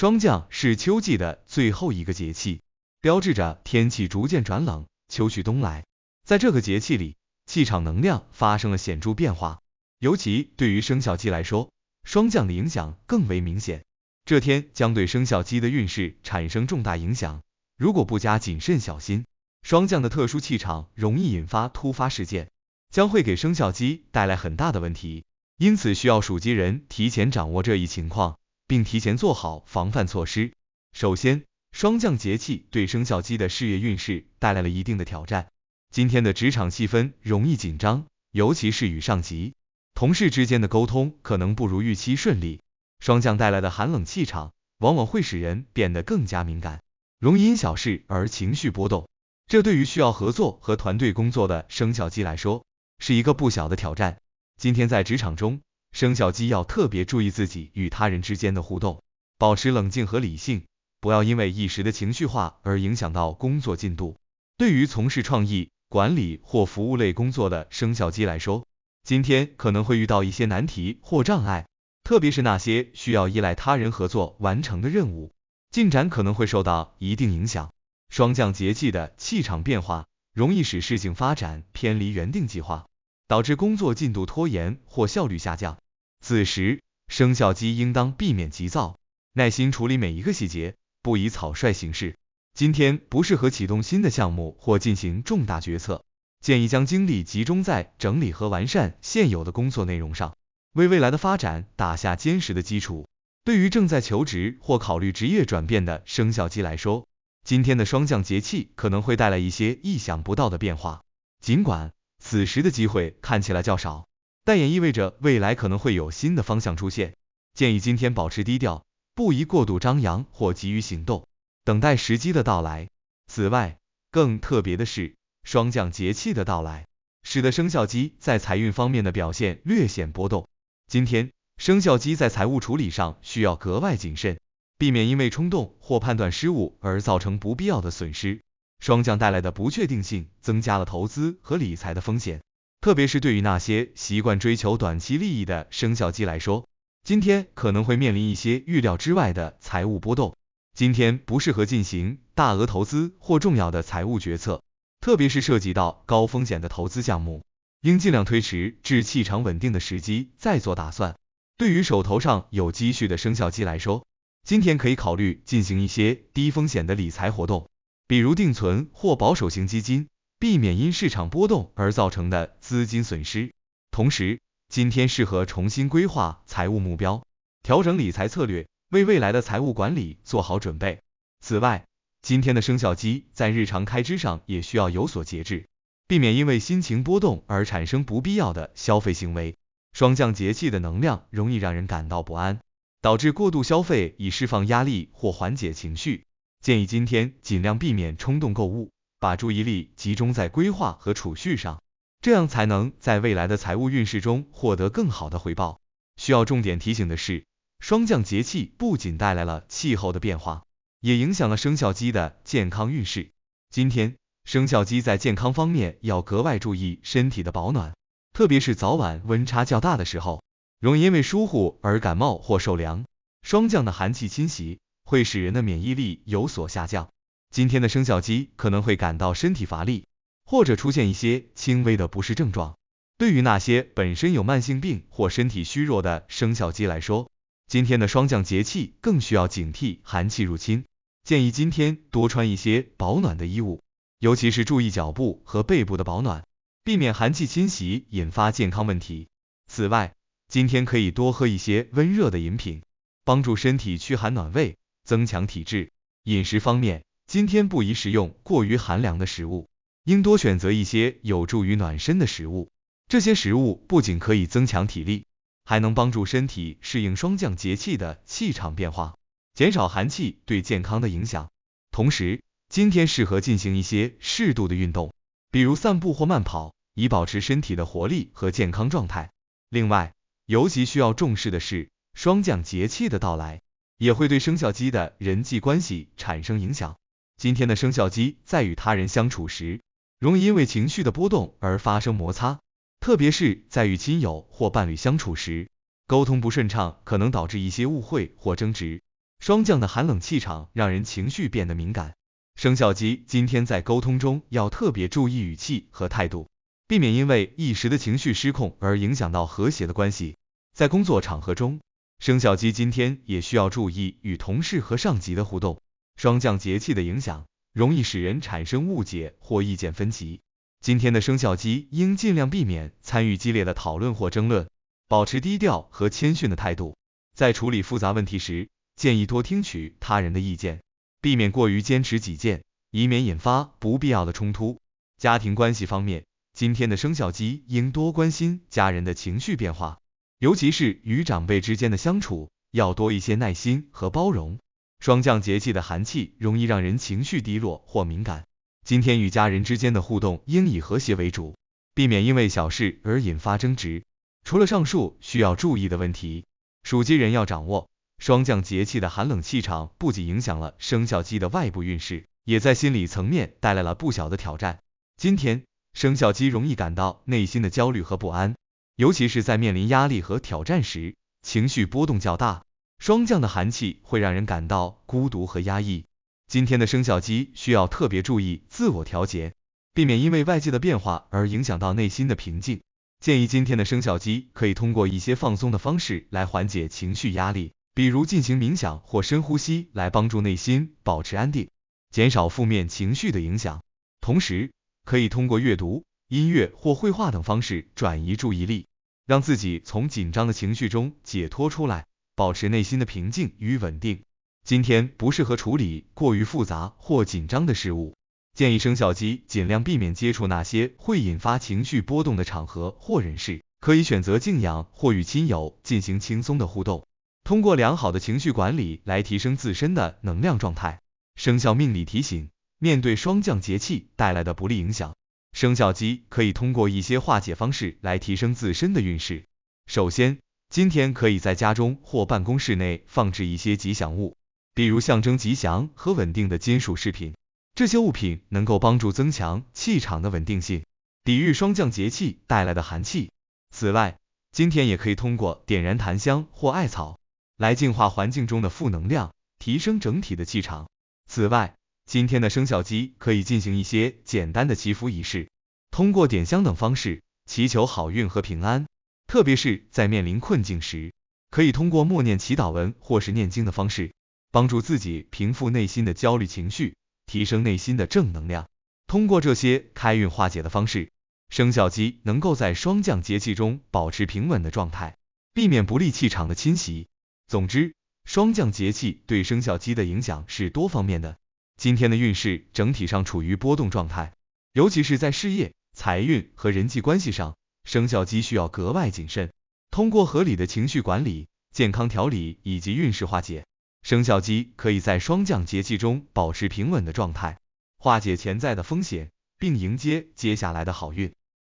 霜降是秋季的最后一个节气，标志着天气逐渐转冷，秋去冬来。在这个节气里，气场能量发生了显著变化，尤其对于生肖鸡来说，霜降的影响更为明显。这天将对生肖鸡的运势产生重大影响，如果不加谨慎小心，霜降的特殊气场容易引发突发事件，将会给生肖鸡带来很大的问题。因此需要属鸡人提前掌握这一情况，并提前做好防范措施。首先，霜降节气对生肖鸡的事业运势带来了一定的挑战。今天的职场气氛容易紧张，尤其是与上级、同事之间的沟通可能不如预期顺利。霜降带来的寒冷气场，往往会使人变得更加敏感，容易因小事而情绪波动。这对于需要合作和团队工作的生肖鸡来说，是一个不小的挑战。今天在职场中，生肖鸡要特别注意自己与他人之间的互动，保持冷静和理性，不要因为一时的情绪化而影响到工作进度。对于从事创意、管理或服务类工作的生肖鸡来说，今天可能会遇到一些难题或障碍，特别是那些需要依赖他人合作完成的任务，进展可能会受到一定影响。霜降节气的气场变化，容易使事情发展偏离原定计划，导致工作进度拖延或效率下降。此时，生肖鸡应当避免急躁，耐心处理每一个细节，不以草率行事。今天不适合启动新的项目或进行重大决策，建议将精力集中在整理和完善现有的工作内容上，为未来的发展打下坚实的基础。对于正在求职或考虑职业转变的生肖鸡来说，今天的霜降节气可能会带来一些意想不到的变化。尽管此时的机会看起来较少，但也意味着未来可能会有新的方向出现。建议今天保持低调，不宜过度张扬或急于行动，等待时机的到来。此外，更特别的是，霜降节气的到来，使得生肖鸡在财运方面的表现略显波动。今天，生肖鸡在财务处理上需要格外谨慎，避免因为冲动或判断失误而造成不必要的损失。霜降带来的不确定性增加了投资和理财的风险，特别是对于那些习惯追求短期利益的生肖鸡来说，今天可能会面临一些预料之外的财务波动。今天不适合进行大额投资或重要的财务决策，特别是涉及到高风险的投资项目，应尽量推迟至气场稳定的时机再做打算。对于手头上有积蓄的生肖鸡来说，今天可以考虑进行一些低风险的理财活动，比如定存或保守型基金，避免因市场波动而造成的资金损失。同时，今天适合重新规划财务目标，调整理财策略，为未来的财务管理做好准备。此外，今天的生肖鸡在日常开支上也需要有所节制，避免因为心情波动而产生不必要的消费行为。霜降节气的能量容易让人感到不安，导致过度消费以释放压力或缓解情绪。建议今天尽量避免冲动购物，把注意力集中在规划和储蓄上，这样才能在未来的财务运势中获得更好的回报。需要重点提醒的是，霜降节气不仅带来了气候的变化，也影响了生肖鸡的健康运势。今天，生肖鸡在健康方面要格外注意身体的保暖，特别是早晚温差较大的时候，容易因为疏忽而感冒或受凉。霜降的寒气侵袭，会使人的免疫力有所下降。今天的生肖鸡可能会感到身体乏力，或者出现一些轻微的不适症状。对于那些本身有慢性病或身体虚弱的生肖鸡来说，今天的霜降节气更需要警惕寒气入侵，建议今天多穿一些保暖的衣物，尤其是注意脚部和背部的保暖，避免寒气侵袭引发健康问题。此外，今天可以多喝一些温热的饮品，帮助身体驱寒暖胃，增强体质。饮食方面，今天不宜食用过于寒凉的食物，应多选择一些有助于暖身的食物。这些食物不仅可以增强体力，还能帮助身体适应霜降节气的气场变化，减少寒气对健康的影响。同时，今天适合进行一些适度的运动，比如散步或慢跑，以保持身体的活力和健康状态。另外，尤其需要重视的是，霜降节气的到来也会对生肖鸡的人际关系产生影响。今天的生肖鸡在与他人相处时，容易因为情绪的波动而发生摩擦，特别是在与亲友或伴侣相处时，沟通不顺畅可能导致一些误会或争执。霜降的寒冷气场让人情绪变得敏感。生肖鸡今天在沟通中要特别注意语气和态度，避免因为一时的情绪失控而影响到和谐的关系。在工作场合中，生肖鸡今天也需要注意与同事和上级的互动。霜降节气的影响容易使人产生误解或意见分歧。今天的生肖鸡应尽量避免参与激烈的讨论或争论，保持低调和谦逊的态度。在处理复杂问题时，建议多听取他人的意见，避免过于坚持己见，以免引发不必要的冲突。家庭关系方面，今天的生肖鸡应多关心家人的情绪变化，尤其是与长辈之间的相处，要多一些耐心和包容。霜降节气的寒气容易让人情绪低落或敏感，今天与家人之间的互动应以和谐为主，避免因为小事而引发争执。除了上述需要注意的问题，属鸡人要掌握，霜降节气的寒冷气场不仅影响了生肖鸡的外部运势，也在心理层面带来了不小的挑战。今天，生肖鸡容易感到内心的焦虑和不安，尤其是在面临压力和挑战时，情绪波动较大。霜降的寒气会让人感到孤独和压抑。今天的生肖鸡需要特别注意自我调节，避免因为外界的变化而影响到内心的平静。建议今天的生肖鸡可以通过一些放松的方式来缓解情绪压力，比如进行冥想或深呼吸来帮助内心保持安定，减少负面情绪的影响。同时，可以通过阅读、音乐或绘画等方式转移注意力，让自己从紧张的情绪中解脱出来，保持内心的平静与稳定。今天不适合处理过于复杂或紧张的事物，建议生肖鸡尽量避免接触那些会引发情绪波动的场合或人士，可以选择静养或与亲友进行轻松的互动，通过良好的情绪管理来提升自身的能量状态。生肖命理提醒，面对霜降节气带来的不利影响，生肖鸡可以通过一些化解方式来提升自身的运势。首先，今天可以在家中或办公室内放置一些吉祥物，比如象征吉祥和稳定的金属饰品，这些物品能够帮助增强气场的稳定性，抵御霜降节气带来的寒气。此外，今天也可以通过点燃檀香或艾草来净化环境中的负能量，提升整体的气场。此外，今天的生肖鸡可以进行一些简单的祈福仪式，通过点香等方式祈求好运和平安。特别是在面临困境时，可以通过默念祈祷文或是念经的方式，帮助自己平复内心的焦虑情绪，提升内心的正能量。通过这些开运化解的方式，生肖鸡能够在霜降节气中保持平稳的状态，避免不利气场的侵袭。总之，霜降节气对生肖鸡的影响是多方面的。今天的运势整体上处于波动状态，尤其是在事业、财运和人际关系上，生肖鸡需要格外谨慎。通过合理的情绪管理、健康调理以及运势化解，生肖鸡可以在霜降节气中保持平稳的状态，化解潜在的风险，并迎接接下来的好运。